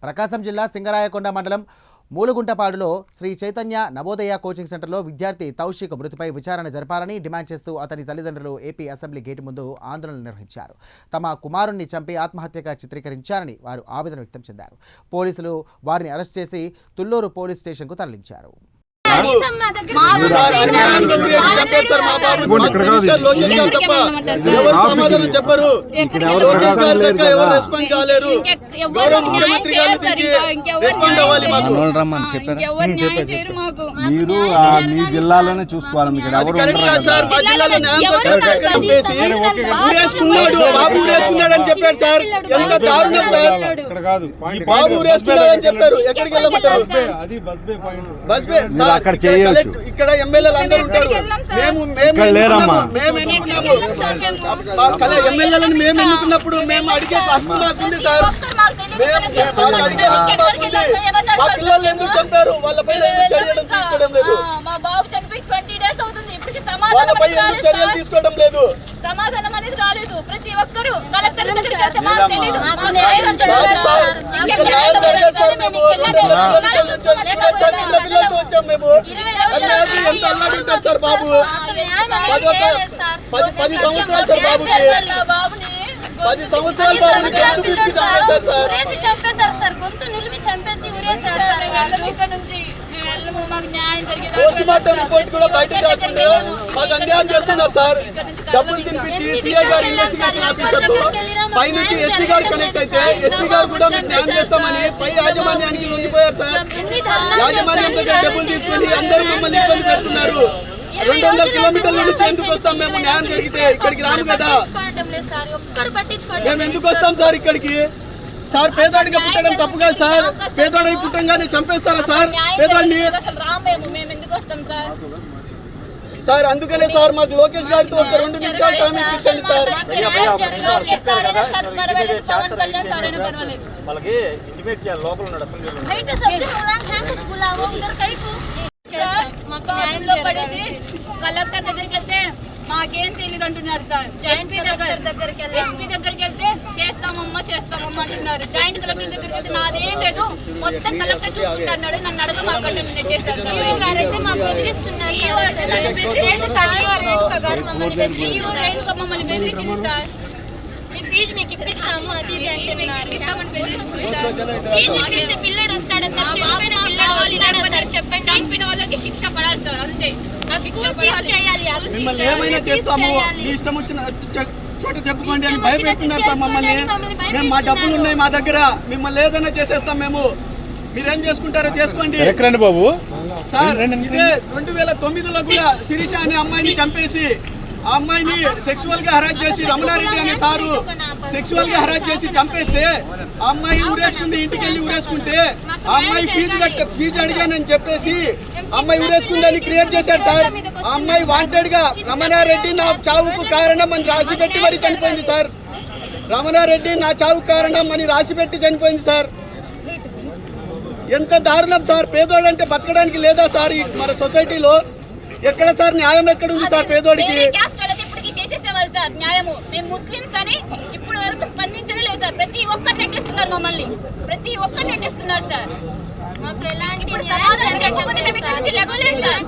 ప్రకాశం జిల్లా సింగరాయకొండ మండలం మూలుగుంటపాడులో శ్రీ చైతన్య నవోదయ కోచింగ్ సెంటర్లో విద్యార్థి తౌషిక్ మృతిపై విచారణ జరపాలని డిమాండ్ చేస్తూ అతని తల్లిదండ్రులు ఏపీ అసెంబ్లీ గేటు ముందు ఆందోళన నిర్వహించారు. తమ కుమారుణ్ణి చంపి ఆత్మహత్యగా చిత్రీకరించారని వారు ఆవేదన వ్యక్తం చేశారు. పోలీసులు వారిని అరెస్ట్ చేసి తుళ్లూరు పోలీస్ స్టేషన్కు తరలించారు. మీ జిల్లాలోనే చూసుకోవాలి. అక్కడ చేయొచ్చు. ఇక్కడ ఎమ్మెల్యేలు అందరూ ఉంటారు. ఎమ్మెల్యేలను మేము ఎన్నుకున్నప్పుడు మేము అడిగే హక్కు మాకుంది సార్. మా పిల్లలు ఎందుకు చంపారు? వాళ్ళపై చర్యలు తీసుకోవడం లేదు. వాళ్ళపై ఎందుకు చర్యలు తీసుకోవడం లేదు? సమాధానం అనేది రాలేదు. ప్రతి ఒక్కరు కలెక్టర్ దగ్గరికి వెళ్తే మాకు తెలియదు. వచ్చాం మేము. ఎంత అల్లాడుంటారు సార్ బాబు? 10 సంవత్సరాలు సార్ బాబుకి. 10 సంవత్సరాలు చంపేశారు సార్. గొంతు నిలిమి చంపేసి ఊరేశారు సార్. ఇక్కడ నుంచి మాకు న్యాయం జరిగేది. పోస్ట్ మార్టం రిపోర్ట్ కూడా బయటకు రాకుండా మాకు అన్యాయం చేస్తున్నారు సార్. డబ్బులు తినిపించి సీఐ గారు ఇన్వెస్టిగేషన్ ఆఫీసర్లు పై నుంచి ఎస్పీ గారు కనెక్ట్ అయితే ఎస్పీ గారు కూడా మీకు న్యాయం చేస్తామని పై యాజమాన్యానికి లొంగిపోయారు సార్. యాజమాన్యం దగ్గర డబ్బులు తీసుకుని అందరూ మమ్మల్ని ఇబ్బంది పెడుతున్నారు. 200 కిలోమీటర్ల నుంచి ఎందుకు వస్తాం మేము? న్యాయం జరిగితే ఇక్కడికి రాము కదా. మేము ఎందుకు వస్తాం సార్ ఇక్కడికి? సార్ పేదవాడిగా పుట్టడం తప్పు కాదు సార్. పేదవాడికి పుట్టంగానే చంపేస్తారా సార్ పేదవాడిని? సార్ అందుకనే సార్ మాకు లోకేష్ గారితో ఒక 2 నిమిషాలు టైం ఇప్పించండి సార్. కలెక్టర్ దగ్గరికి వెళ్తే మాకేం తెలియదు అంటున్నారు సార్. ఎస్పీ దగ్గరికి వెళ్తే చేస్తామమ్మా అంటున్నారు. జాయింట్ కలెక్టర్ దగ్గరికి వెళ్తే నాదేం లేదు, మొత్తం కలెక్టర్ చూసుకుంటున్నాడు, నన్ను అడగమాకండి నెట్టేశారు. మమ్మల్ని బెదిరించింది సార్. మీ ఫీజు మీకు ఇప్పిస్తాము అది ఇది అంటే పిల్లడు వస్తాడా సార్? చెప్పండి. చంపిన వాళ్ళకి శిక్ష పడాలి సార్. అంతే. మిమ్మల్ని ఏమైనా చేస్తాము, మీ ఇష్టం వచ్చిన చోట చెప్పుకోండి అని భయపెడుతున్నారు సార్ మమ్మల్ని. మేము మా డబ్బులు ఉన్నాయి మా దగ్గర, మిమ్మల్ని ఏదైనా చేసేస్తాం మేము. మీరేం చేసుకుంటారో చేసుకోండి బాబు. సార్ ఇదే 2009లో కూడా శిరీష అనే అమ్మాయిని చంపేసి ఆ అమ్మాయిని సెక్సువల్ గా హరాస్ చేసి రమణారెడ్డి అనే సారు సెక్సువల్ గా హరాస్ చేసి చంపేస్తే ఆ అమ్మాయి ఊరేసుకుంది. ఇంటికి వెళ్ళి ఊరేసుకుంటే ఆ అమ్మాయి ఫీజు అడిగానని చెప్పేసి అమ్మాయి ఊరేసుకుందని క్రియేట్ చేశాడు సార్. ఆ అమ్మాయి వాంటెడ్ గా రమణారెడ్డి నా చావుకు కారణం అని రాసి పెట్టి మరి చనిపోయింది సార్. రమణారెడ్డి నా చావుకు కారణం అని రాసి పెట్టి చనిపోయింది సార్. ఎంత దారుణం సార్. పేదోడంటే బతకడానికి లేదా సార్ మన సొసైటీలో? ఎక్కడ సార్ న్యాయం ఎక్కడుంది సార్ పేదోడికి? సార్ న్యాయము మేము ముస్లిమ్స్ అని ఇప్పుడు వరకు స్పందించనే లేదు సార్. ప్రతి ఒక్కరు నెట్టేస్తున్నారు మమ్మల్ని, ప్రతి ఒక్కరు నెట్టేస్తున్నారు సార్. మాకు ఎలాంటి సమాధానం చెప్పకపోతే మేము ఇక్కడ నుంచి లెగలేము సార్.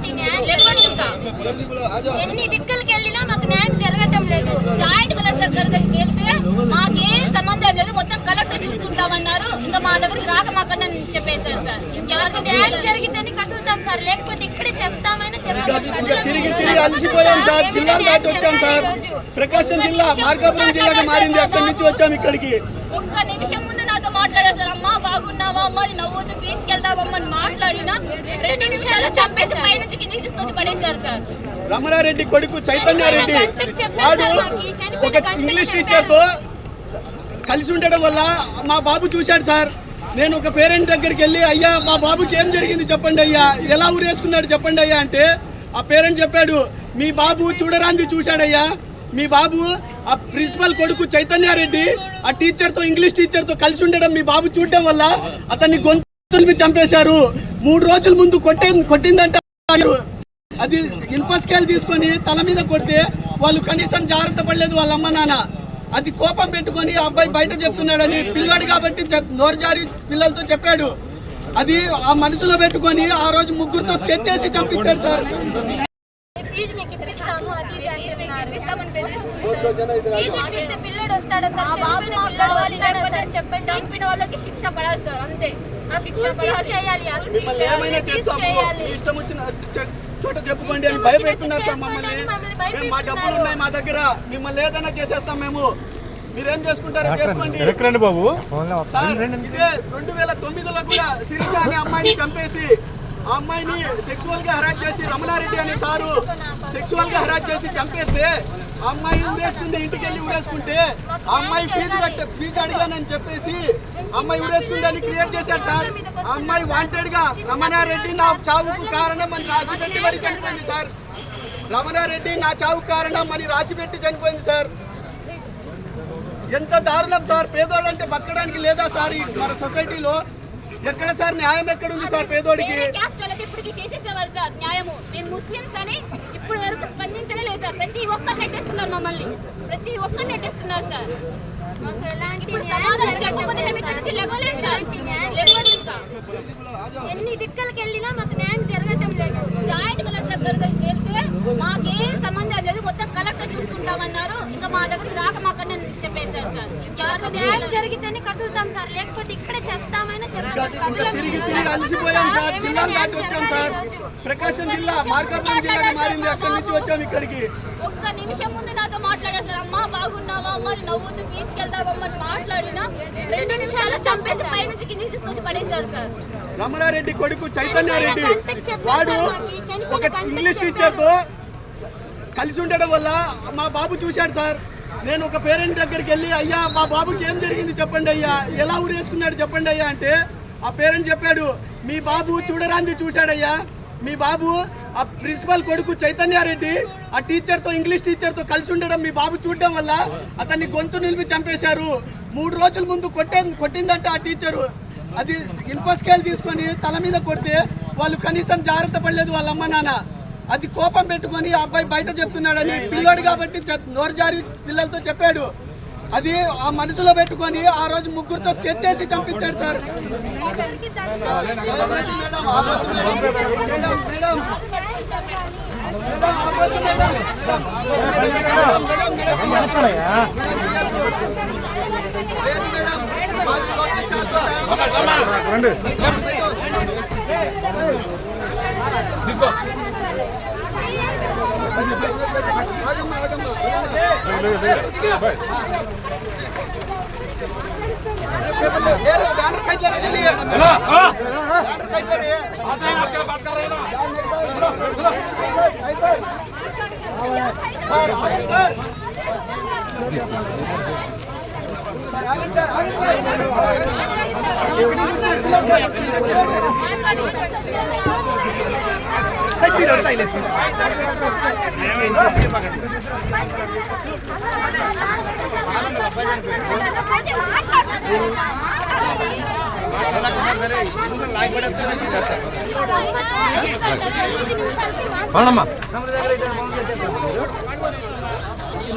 ఎన్ని దిక్కులకి వెళ్ళినా మాకు న్యాయం జరగటం లేదు. జాయింట్ కలెక్టర్ దగ్గరికి వెళ్తే మాకే సంబంధం లేదు, మొత్తం కలెక్టర్ చూసుకుంటామన్నారు. ఇంకా మా దగ్గరికి రాక మాకన్నా చెప్పేశారు సార్. ఇంకెవరికి న్యాయం జరిగితేనే కదులుతాం సార్, లేకపోతే ఇక్కడే చేస్తామైనా తిరిగి అలసిపోయాం సార్. జిల్లా దాటి వచ్చాం సార్. ప్రకాశం జిల్లా మార్కాపురం జిల్లాగా మారింది. అక్కడి నుంచి వచ్చాం ఇక్కడికి. ఒక్క నిమిషం ముందు నాతో మాట్లాడారు సార్. అమ్మా బాగున్నావా అమ్మ, నవ్వుతూ బీచ్కి వెళ్దామమ్మా అని మాట్లాడినా 2 నిమిషాలు చంపేసి పై నుంచి కిందికి తీసుకొచ్చి పడేశారు సార్. రమణారెడ్డి కొడుకు చైతన్యారెడ్డి వాడు ఒక ఇంగ్లీష్ టీచర్ తో కలిసి ఉండడం వల్ల మా బాబు చూశాడు సార్. నేను ఒక పేరెంట్ దగ్గరికి వెళ్ళి అయ్యా మా బాబుకి ఏం జరిగింది చెప్పండి అయ్యా, ఎలా ఊరేసుకున్నాడు చెప్పండి అయ్యా అంటే ఆ పేరెంట్ చెప్పాడు, మీ బాబు చూడరాంది చూశాడయ్యా. మీ బాబు ఆ ప్రిన్సిపల్ కొడుకు చైతన్యారెడ్డి ఆ టీచర్తో ఇంగ్లీష్ టీచర్తో కలిసి ఉండడం మీ బాబు చూడడం వల్ల అతన్ని గొంతులు చంపేశారు. 3 రోజుల ముందు కొట్టిందంట. అది ఇన్ఫస్కేల్ తీసుకొని తల మీద కొడితే వాళ్ళు కనీసం జాగ్రత్త పడలేదు వాళ్ళ అమ్మ నాన్న. అది కోపం పెట్టుకొని ఆ అబ్బాయి బయట చెప్తున్నాడని పిల్లాడు కాబట్టి నోరుజారి పిల్లలతో చెప్పాడు. అది ఆ మనసులో పెట్టుకొని ఆ రోజు ముగ్గురుతో స్కెచ్ చేసి చంపించాడు సార్. ఫీజు మీకు ఇప్పిస్తాము అది ఇది అంటున్నారు. పిల్లడు వస్తాడా సార్? చెప్పండి. చంపిన వాళ్ళకి శిక్ష పడాలి సార్, అంతే. ఆ స్కూల్ సీజ్ చేయాలి. మిమ్మల్ని ఏమైనా చేస్తాము, మీ ఇష్టం వచ్చిన చోట చెప్పుకోండి అని భయపెడుతున్నారు సార్ మమ్మల్ని. మా డబ్బులు ఉన్నాయి మా దగ్గర, మిమ్మల్ని ఏదైనా చేసేస్తాం మేము, మీరేం చేసుకుంటారో చేసుకోండి బాబు. సార్. ఇదే 2009లో కూడా శిరీష అనే అమ్మాయిని చంపేసి ఆ అమ్మాయిని సెక్సువల్ గా హరాస్ చేసి రమణారెడ్డి అనే సారు సెక్సువల్ గా హరాస్ చేసి చంపేస్తే ఆ అమ్మాయి ఊరేసుకుంది, ఇంటికి వెళ్ళి ఊరేసుకుంటే ఆ అమ్మాయి ఫీజు అడిగానని చెప్పేసి అమ్మాయి ఊరేసుకుందని క్రియేట్ చేశాడు సార్. ఆ అమ్మాయి వాంటెడ్ గా రమణారెడ్డి నా చావుకు కారణం అని రాసిపెట్టి మరి చనిపోయింది సార్. రమణారెడ్డి నా చావుకు కారణం అని రాసిపెట్టి చనిపోయింది సార్. ఎంత దారుణం సార్. పేదోడంటే బతకడానికి లేదా సార్ మన సొసైటీలో? ఎక్కడ సార్ న్యాయం ఎక్కడ ఉంది సార్ పేదోడికి? ఇప్పటికి చేసేసేవాళ్ళు సార్ న్యాయము. మేము ముస్లిమ్స్ అని ఇప్పుడు వరకు స్పందించలే లేదు సార్. ప్రతి ఒక్కరు నెట్టేస్తున్నారు మమ్మల్ని, ప్రతి ఒక్కరు నెట్టేస్తున్నారు సార్. మాకు ఎలాంటి సమాధానం చెప్పకపోతే మేము ఇక్కడ నుంచి లేవలేము సార్. ఎన్ని దిక్కలకి వెళ్ళినా మాకు న్యాయం జరగటం లేదు. జాయింట్ కలెక్టర్ దగ్గరికి వెళ్తే మాకేం సంబంధం లేదు, మొత్తం కలెక్టర్ చూసుకుంటామన్నారు. ఇంకా మా దగ్గరికి రాక మాకన్నా చెప్పేశారు సార్. మాకు న్యాయం జరిగితేనే కదులుతాం సార్, లేకపోతే ఇక్కడే చేస్తామైనా తిరిగి అలసిపోయాం సార్. జిల్లా దాటి వచ్చాం సార్. ప్రకాశం జిల్లా మార్కాపురం జిల్లాగా మారింది. అక్కడి నుంచి వచ్చాం ఇక్కడికి. ఒక్క నిమిషం ముందు నాతో మాట్లాడారు సార్. అమ్మా బాగున్నావా, మరి నవ్వుతూ బీచ్కి వెళ్దామమ్మా మాట్లాడినా 2 నిమిషాలు చంపేసి పై నుంచి కిందికి తీసుకొచ్చి పడేశారు సార్. రమణారెడ్డి కొడుకు చైతన్యారెడ్డి వాడు ఒక ఇంగ్లీష్ టీచర్తో కలిసి ఉండడం వల్ల మా బాబు చూశాడు సార్. నేను ఒక పేరెంట్ దగ్గరికి వెళ్ళి అయ్యా మా బాబుకి ఏం జరిగింది చెప్పండి అయ్యా, ఎలా ఊరేసుకున్నాడు చెప్పండి అయ్యా అంటే ఆ పేరెంట్ చెప్పాడు, మీ బాబు చూడరాంది చూశాడయ్యా. మీ బాబు ఆ ప్రిన్సిపల్ కొడుకు చైతన్యారెడ్డి ఆ టీచర్తో ఇంగ్లీష్ టీచర్తో కలిసి ఉండడం మీ బాబు చూడడం వల్ల అతన్ని గొంతు నిలిపి చంపేశారు. 3 రోజుల ముందు కొట్టిందంటే ఆ టీచరు. అది ఇన్ఫో స్కేల్ తీసుకొని తల మీద కొడితే వాళ్ళు కనీసం జాగ్రత్త పడలేదు వాళ్ళ అమ్మ నాన్న. అది కోపం పెట్టుకొని ఆ అబ్బాయి బయట చెప్తున్నాడని పిల్లోడు కాబట్టి నోరుజారి పిల్లలతో చెప్పాడు. అది ఆ మనసులో పెట్టుకొని ఆ రోజు ముగ్గురుతో స్కెచ్ చేసి చంపించాడు సార్.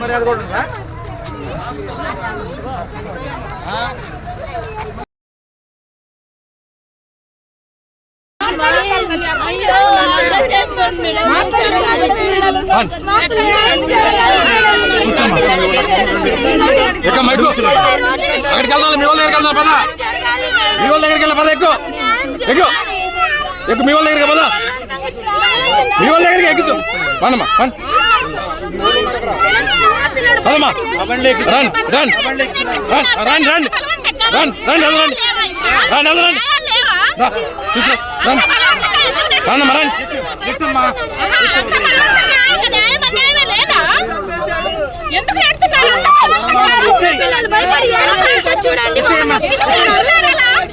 మరి అది కూడా అక్కడికి వెళ్దాం, మీ వాళ్ళ దగ్గరికి వెళ్దాం పద, మీ వాళ్ళ దగ్గరికి వెళ్ళా పద, ఎక్కువ ఎక్కువ మీ వాళ్ళ దగ్గరికి పద, మీ వాళ్ళ దగ్గరికి ఎక్కించు పనమ్మా పదమ్మా రండి రండి రండి రండి రండి రండి రండి రండి రానమ్మా చూడండి,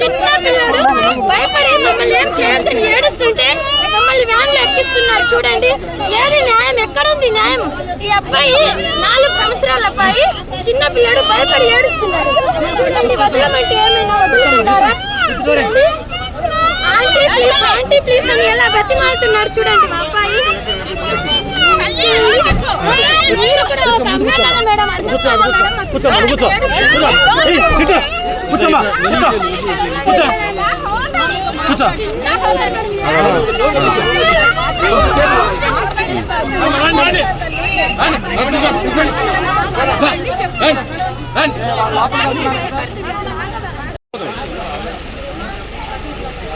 చిన్న పిల్లడు భయపడి మమ్మల్ని ఏం చేయొద్దని ఏడుస్తుంటే మమ్మల్ని వ్యాన్లు ఎక్కిస్తున్నారు. చూడండి, ఏది న్యాయం? ఎక్కడుంది న్యాయం? ఈ అబ్బాయి 4 సంవత్సరాల అబ్బాయి, చిన్న పిల్లడు భయపడి ఏడుస్తున్నాడు. చూడండి, వదలమంటే ఏమైనా వదులుతున్నారా? చూడండి, ఆంటీ ప్లీజ్ అని ఎలా బతిమాలుతున్నాడు. చూడండి, మా అబ్బాయి మీరు కూడా ఒక అమ్మాయి కదా మేడం, అర్థం కాదా మేడం?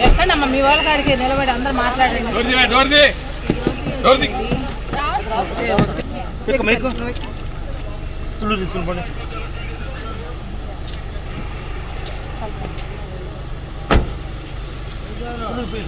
ఎక్కడమ్మా మీ వాళ్ళ కాడికి నిలబడి అందరు మాట్లాడండి.